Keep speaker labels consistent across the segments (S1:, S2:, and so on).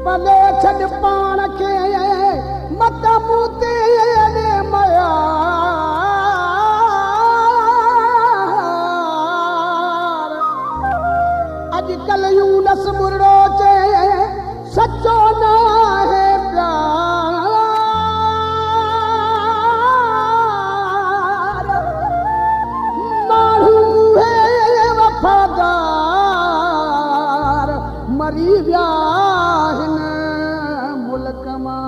S1: पले छॾ पाण खे मत मूं ते मया अॼुकल्ह यूनस मुर्ड़ो चए सचो न आहे प्यार माण्हू वफ़ादार मरी विया हिन मुल्क मां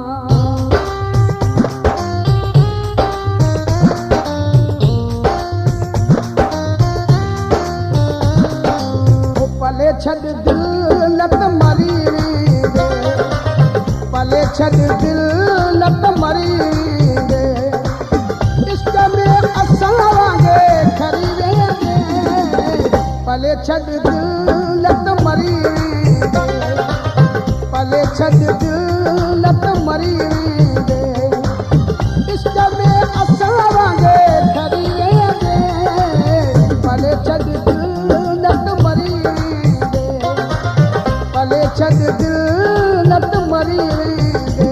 S1: पले छॾ दिल न त मरी वेंदे पले छॾ दिल न त मरी वेंदे इश्क में असां वांगुरु खरी वेंदे पले छॾ दिल न त मरी वेंदे पले छॾ दिल न त मरी वेंदे इश्क में असां वांगुरु खरी वेंदे पले छॾ दिल न त मरी छॾ दिल न त मरी वेंदे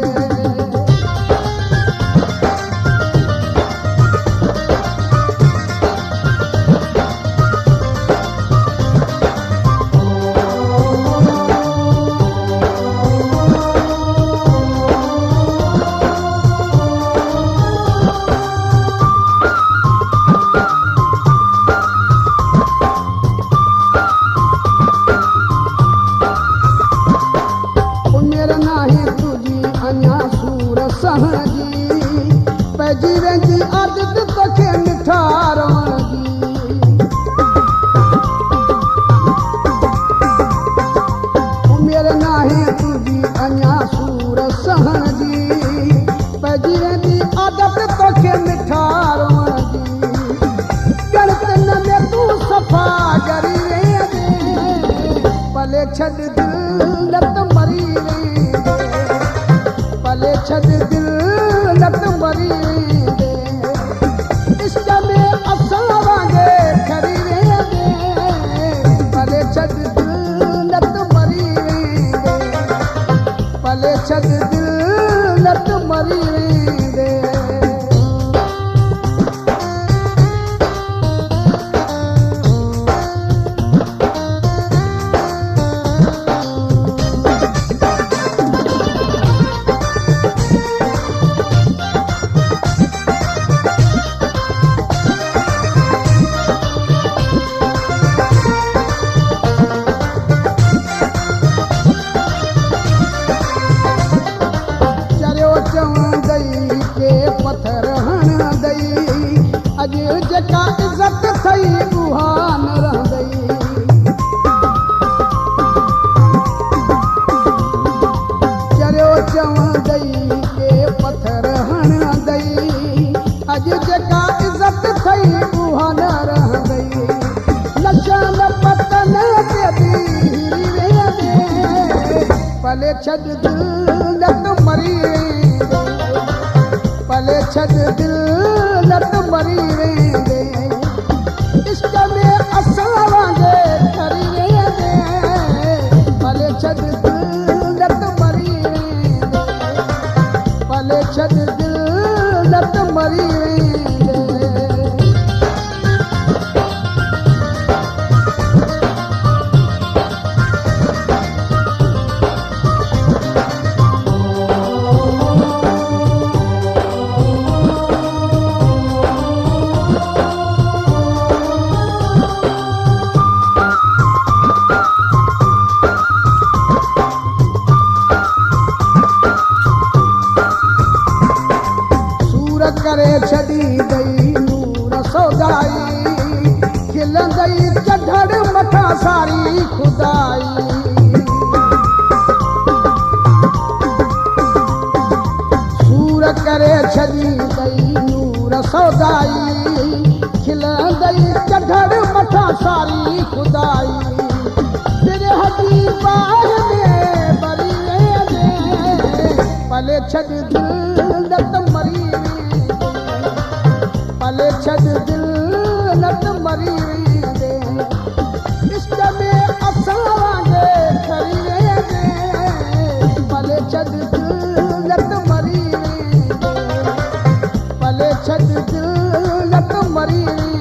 S1: पइजी वेंदी आदत तोखे निठारण जी उमिरि नाहे तुंहिंजी अञा सूर सहण जी पइजी वेंदी आदत तोखे निठारण जी गणतन में तूं सफ़ा ॻरी वेंदे पले छॾ दिल न त मरी वेंदे पले छॾ दिल न त मरी वेंदे इश्क में असां वांगुरु खरी वेंदे पले छॾ दिल न त मरी वेंदे पले छॾ दिल न त मरी वेंदे पत्थर हण गई अॼु जेका इज़त थई उहा न रहंदी चरियो चवंदई के पत्थर हण गई अॼु जेका इज़त थई उहा न रहंदी नशन पतन ते बीरी वेंदे पले छॾ दिल न त मरी वेंदे पले छॾ दिल न त मरी वेंदे इश्क में असां वांगुरु खरी वेंदे पले छॾ दिल न त मरी वेंदे पले छॾ दिल न त मरी वेंदे करे छॾी गई नूर सौदाई खिलंदई चढ़ मथां सारी खुदाई सूर करे छॾी गई नूर सौदाई खिलंदई चढ़ मथां सारी खुदाई बिरह जी बाह में बरी वेंदे पले छॾ दिल न त मरी पले छॾ दिल न त मरी वेंदे इश्क में असां वांगुरु खरी वेंदे छॾ दिल न त मरी